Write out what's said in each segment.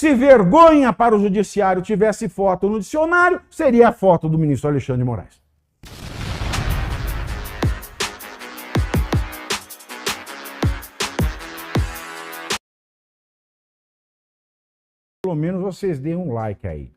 Se vergonha para o judiciário tivesse foto no dicionário, seria a foto do ministro Alexandre de Moraes. Pelo menos vocês deem um like aí.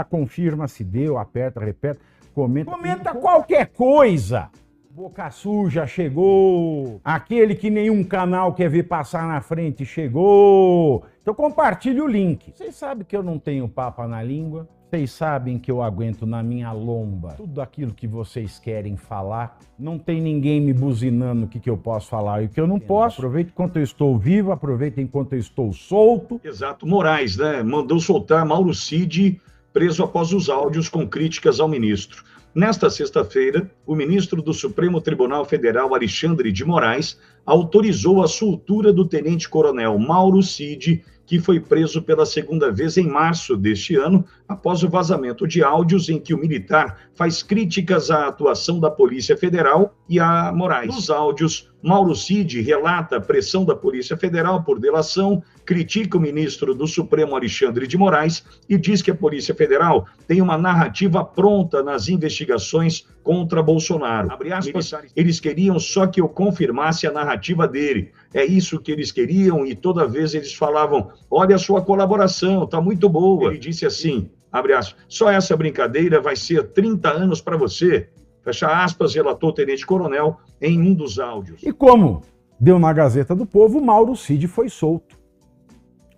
Confirma se deu, aperta, repete, comenta. Comenta qualquer coisa. Boca suja chegou. Aquele que nenhum canal quer ver passar na frente chegou. Então compartilhe o link. Vocês sabem que eu não tenho papa na língua. Vocês sabem que eu aguento na minha lomba tudo aquilo que vocês querem falar. Não tem ninguém me buzinando o que eu posso falar e o que eu não posso. Aproveite enquanto eu estou vivo, aproveite enquanto eu estou solto. Exato. Moraes, né? Mandou soltar Mauro Cid, preso após os áudios com críticas ao ministro. Nesta sexta-feira, o ministro do Supremo Tribunal Federal, Alexandre de Moraes, autorizou a soltura do tenente-coronel Mauro Cid, que foi preso pela segunda vez em março deste ano, após o vazamento de áudios em que o militar faz críticas à atuação da Polícia Federal e a Moraes. Nos áudios, Mauro Cid relata a pressão da Polícia Federal por delação, critica o ministro do Supremo Alexandre de Moraes e diz que a Polícia Federal tem uma narrativa pronta nas investigações contra Bolsonaro. Abre aspas, eles queriam só que eu confirmasse a narrativa dele. É isso que eles queriam e toda vez eles falavam, olha a sua colaboração, tá muito boa. Ele disse assim, abre aspas, só essa brincadeira vai ser 30 anos para você. Fecha aspas, relatou o tenente-coronel em um dos áudios. E como deu na Gazeta do Povo, Mauro Cid foi solto.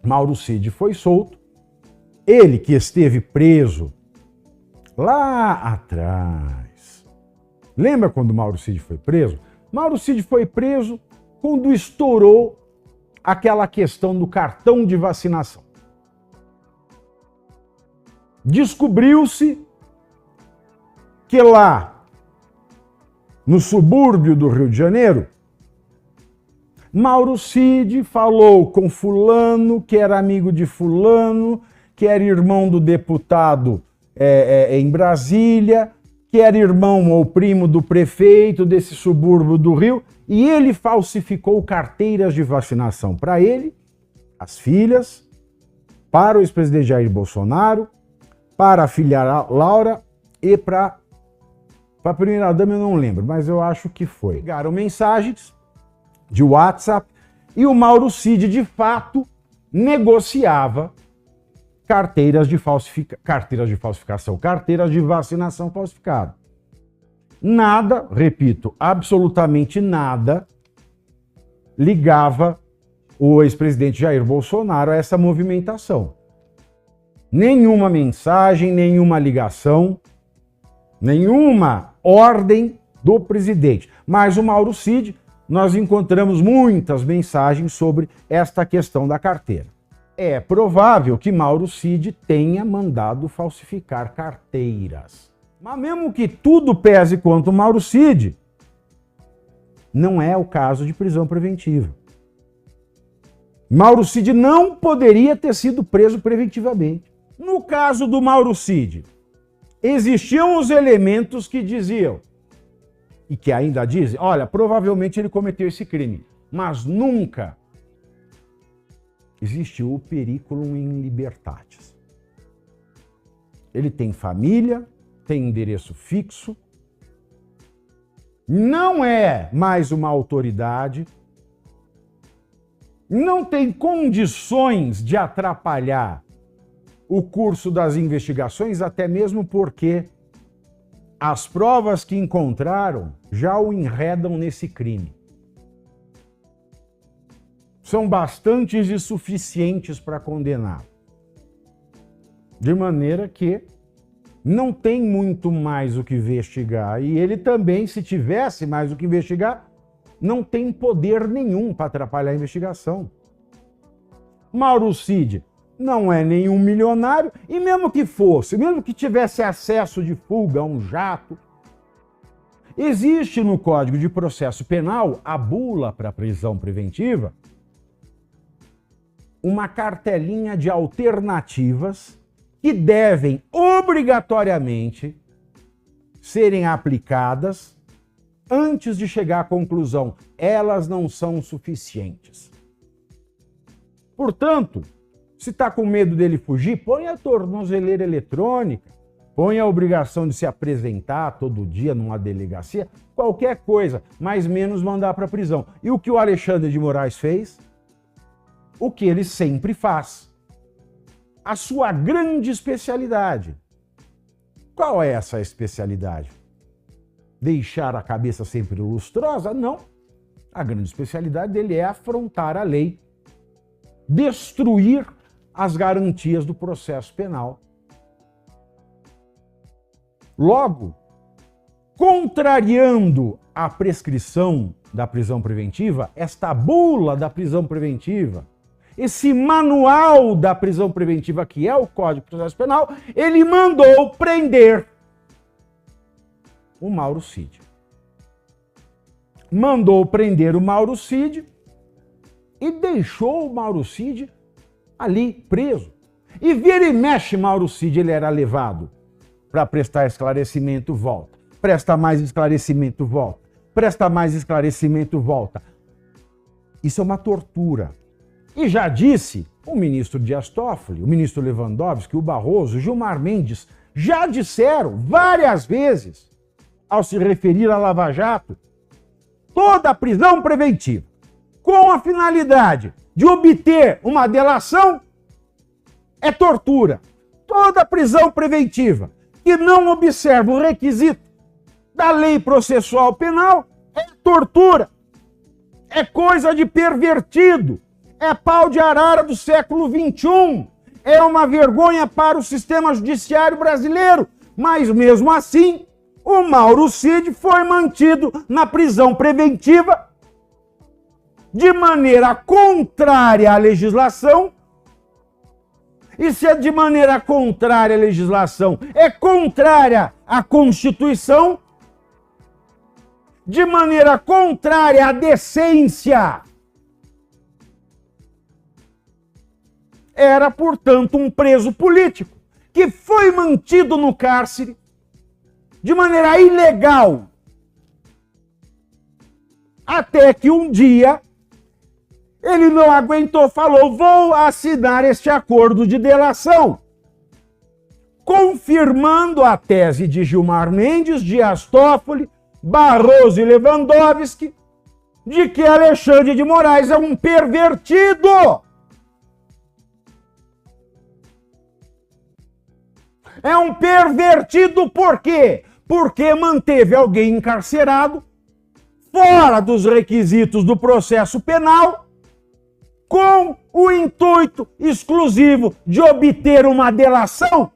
Mauro Cid foi solto. Ele que esteve preso lá atrás. Lembra quando Mauro Cid foi preso? Mauro Cid foi preso quando estourou aquela questão do cartão de vacinação. Descobriu-se que lá, no subúrbio do Rio de Janeiro, Mauro Cid falou com fulano, que era amigo de fulano, que era irmão do deputado em Brasília, que era irmão ou primo do prefeito desse subúrbio do Rio, e ele falsificou carteiras de vacinação para ele, as filhas, para o ex-presidente Jair Bolsonaro, para a filha Laura e para a primeira-dama, eu não lembro, mas eu acho que foi. Pegaram mensagens de WhatsApp e o Mauro Cid, de fato, negociava carteiras de falsificação, carteiras de vacinação falsificada. Nada, repito, absolutamente nada ligava o ex-presidente Jair Bolsonaro a essa movimentação. Nenhuma mensagem, nenhuma ligação, nenhuma ordem do presidente. Mas o Mauro Cid, nós encontramos muitas mensagens sobre esta questão da carteira. É provável que Mauro Cid tenha mandado falsificar carteiras. Mas mesmo que tudo pese contra o Mauro Cid, não é o caso de prisão preventiva. Mauro Cid não poderia ter sido preso preventivamente. No caso do Mauro Cid, existiam os elementos que diziam, e que ainda dizem, olha, provavelmente ele cometeu esse crime, mas nunca existiu o periculum in libertatis. Ele tem família, tem endereço fixo, não é mais uma autoridade, não tem condições de atrapalhar o curso das investigações, até mesmo porque as provas que encontraram já o enredam nesse crime. São bastante insuficientes para condenar. De maneira que não tem muito mais o que investigar. E ele também, se tivesse mais o que investigar, não tem poder nenhum para atrapalhar a investigação. Mauro Cid não é nenhum milionário, e mesmo que fosse, mesmo que tivesse acesso de fuga a um jato, existe no Código de Processo Penal, a bula para prisão preventiva, uma cartelinha de alternativas que devem obrigatoriamente serem aplicadas antes de chegar à conclusão, elas não são suficientes. Portanto, Se está com medo dele fugir, põe a tornozeleira eletrônica, põe a obrigação de se apresentar todo dia numa delegacia, qualquer coisa, mas menos mandar para a prisão. E o que o Alexandre de Moraes fez? O que ele sempre faz. A sua grande especialidade. Qual é essa especialidade? Deixar a cabeça sempre lustrosa? Não. A grande especialidade dele é afrontar a lei, destruir as garantias do processo penal. Logo, contrariando a prescrição da prisão preventiva, esta bula da prisão preventiva, esse manual da prisão preventiva que é o Código de Processo Penal, ele mandou prender o Mauro Cid. Mandou prender o Mauro Cid e deixou o Mauro Cid ali preso. E vira e mexe, Mauro Cid, ele era levado para prestar esclarecimento, volta. Presta mais esclarecimento, volta. Presta mais esclarecimento, volta. Isso é uma tortura. E já disse o ministro Dias Toffoli, o ministro Lewandowski, o Barroso, o Gilmar Mendes, já disseram várias vezes, ao se referir à Lava Jato, toda a prisão preventiva, com a finalidade de obter uma delação, é tortura. Toda prisão preventiva que não observa o requisito da lei processual penal é tortura. É coisa de pervertido. É pau de arara do século XXI. É uma vergonha para o sistema judiciário brasileiro. Mas mesmo assim, o Mauro Cid foi mantido na prisão preventiva de maneira contrária à legislação. E se é de maneira contrária à legislação, é contrária à Constituição, de maneira contrária à decência. Era, portanto, um preso político que foi mantido no cárcere de maneira ilegal, até que um dia ele não aguentou, falou: vou assinar este acordo de delação, confirmando a tese de Gilmar Mendes, Dias Toffoli, Barroso e Lewandowski, de que Alexandre de Moraes é um pervertido. É um pervertido por quê? Porque manteve alguém encarcerado fora dos requisitos do processo penal, com o intuito exclusivo de obter uma delação.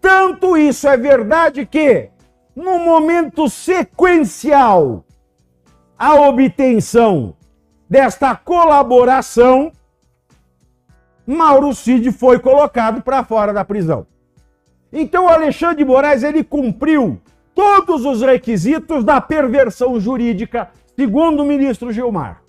Tanto isso é verdade que, no momento sequencial à obtenção desta colaboração, Mauro Cid foi colocado para fora da prisão. Então o Alexandre de Moraes, ele cumpriu todos os requisitos da perversão jurídica, segundo o ministro Gilmar.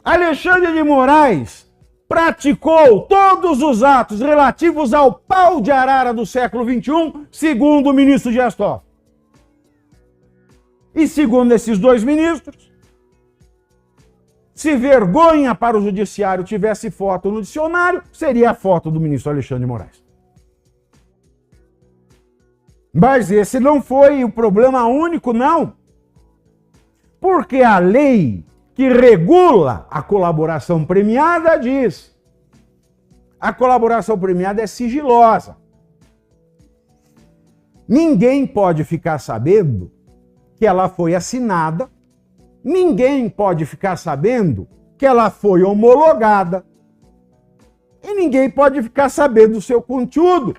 Alexandre de Moraes praticou todos os atos relativos ao pau de arara do século XXI, segundo o ministro Dias Toffoli. E segundo esses dois ministros, se vergonha para o judiciário tivesse foto no dicionário, seria a foto do ministro Alexandre de Moraes. Mas esse não foi o problema único, não. Porque a lei que regula a colaboração premiada diz: a colaboração premiada é sigilosa. Ninguém pode ficar sabendo que ela foi assinada, ninguém pode ficar sabendo que ela foi homologada, e ninguém pode ficar sabendo do seu conteúdo.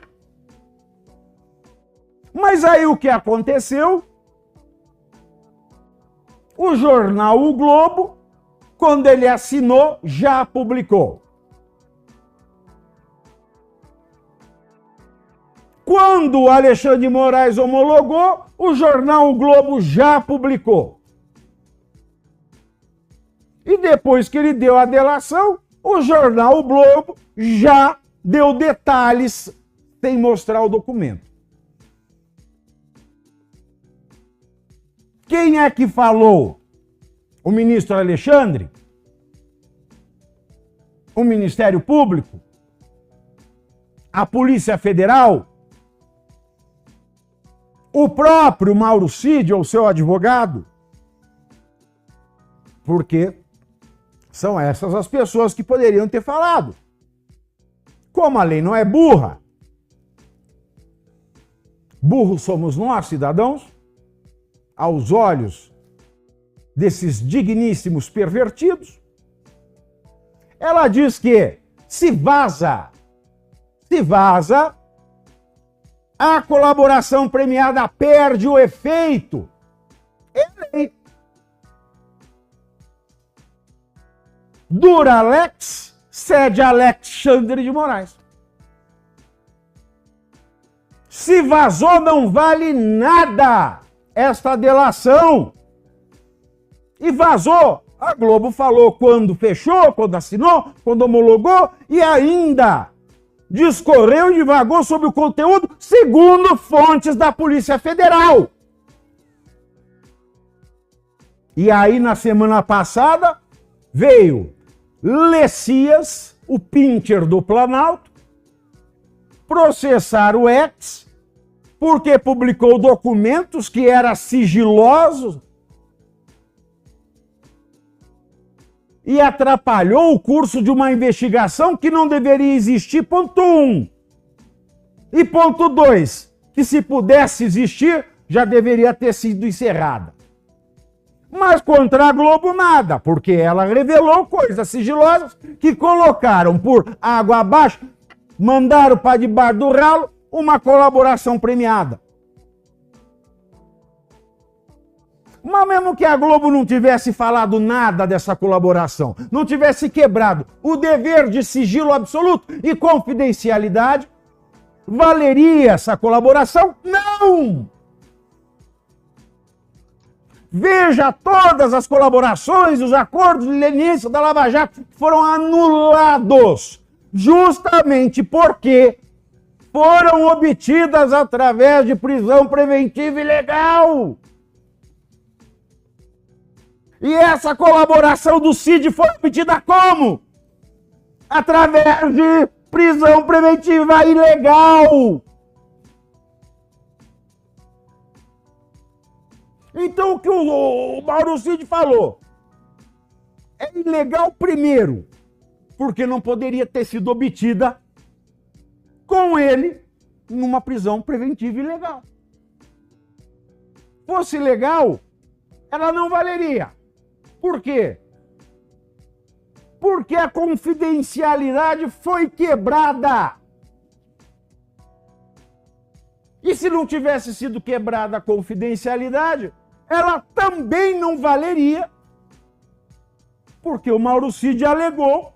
Mas aí o que aconteceu? O jornal O Globo, quando ele assinou, já publicou. Quando o Alexandre de Moraes homologou, o jornal O Globo já publicou. E depois que ele deu a delação, o jornal O Globo já deu detalhes sem mostrar o documento. Quem é que falou? O ministro Alexandre? o Ministério Público, a Polícia Federal, o próprio Mauro Cid, ou seu advogado, porque são essas as pessoas que poderiam ter falado. Como a lei não é burra, burros somos nós, cidadãos, aos olhos desses digníssimos pervertidos, ela diz que se vaza, a colaboração premiada perde o efeito. É lei. Dura lex, sede Alexandre de Moraes. Se vazou, não vale nada esta delação. E vazou. A Globo falou quando fechou, quando assinou, quando homologou e ainda discorreu e divagou sobre o conteúdo segundo fontes da Polícia Federal. E aí, na semana passada, veio Lessias, o pincher do Planalto, processar o ex porque publicou documentos que eram sigilosos e atrapalhou o curso de uma investigação que não deveria existir, ponto 1. E ponto 2, que se pudesse existir, já deveria ter sido encerrada. Mas contra a Globo nada, porque ela revelou coisas sigilosas que colocaram por água abaixo, mandaram para debaixo do ralo uma colaboração premiada. Mas mesmo que a Globo não tivesse falado nada dessa colaboração, não tivesse quebrado o dever de sigilo absoluto e confidencialidade, valeria essa colaboração? Não! Veja todas as colaborações, os acordos de leniência da Lava Jato foram anulados, justamente porque foram obtidas através de prisão preventiva ilegal. E essa colaboração do Cid foi obtida como? Através de prisão preventiva ilegal. Então o que o Mauro Cid falou é ilegal primeiro, porque não poderia ter sido obtida com ele numa prisão preventiva ilegal. Fosse legal, ela não valeria. Por quê? Porque a confidencialidade foi quebrada. E se não tivesse sido quebrada a confidencialidade, ela também não valeria, porque o Mauro Cid alegou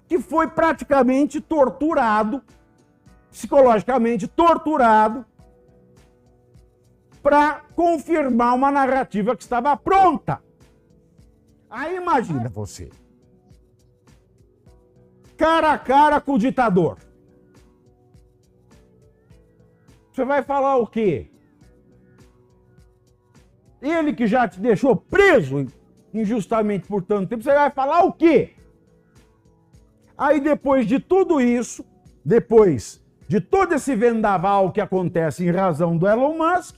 que foi praticamente torturado, psicologicamente torturado, para confirmar uma narrativa que estava pronta. Aí imagina você, cara a cara com o ditador. Você vai falar o quê? Ele que já te deixou preso injustamente por tanto tempo, você vai falar o quê? Aí depois de tudo isso, depois de todo esse vendaval que acontece em razão do Elon Musk,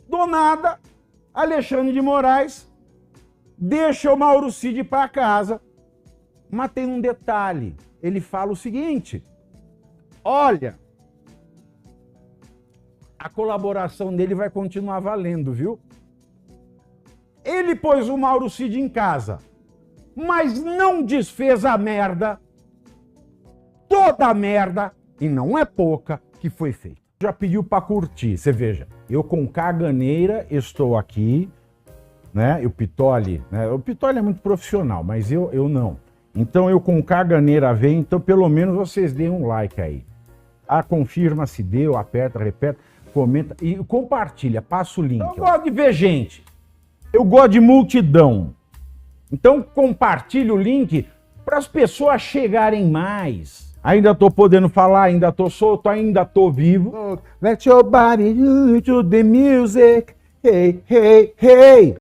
do nada, Alexandre de Moraes deixa o Mauro Cid para casa. Mas tem um detalhe, ele fala o seguinte: olha, a colaboração dele vai continuar valendo, viu? Ele pôs o Mauro Cid em casa, mas não desfez a merda, toda a merda, e não é pouca, que foi feita. Já pediu para curtir, você veja, eu com caganeira estou aqui, né? O Pitoli é muito profissional, mas eu não. Então eu com caganeira venho, então pelo menos vocês deem um like aí. Confirma se deu, aperta, repete, comenta e compartilha, passa o link. Eu gosto de ver gente, eu gosto de multidão. Então compartilha o link para as pessoas chegarem mais. Ainda tô podendo falar, ainda tô solto, ainda tô vivo. Let your body do to the music. Hey, hey, hey.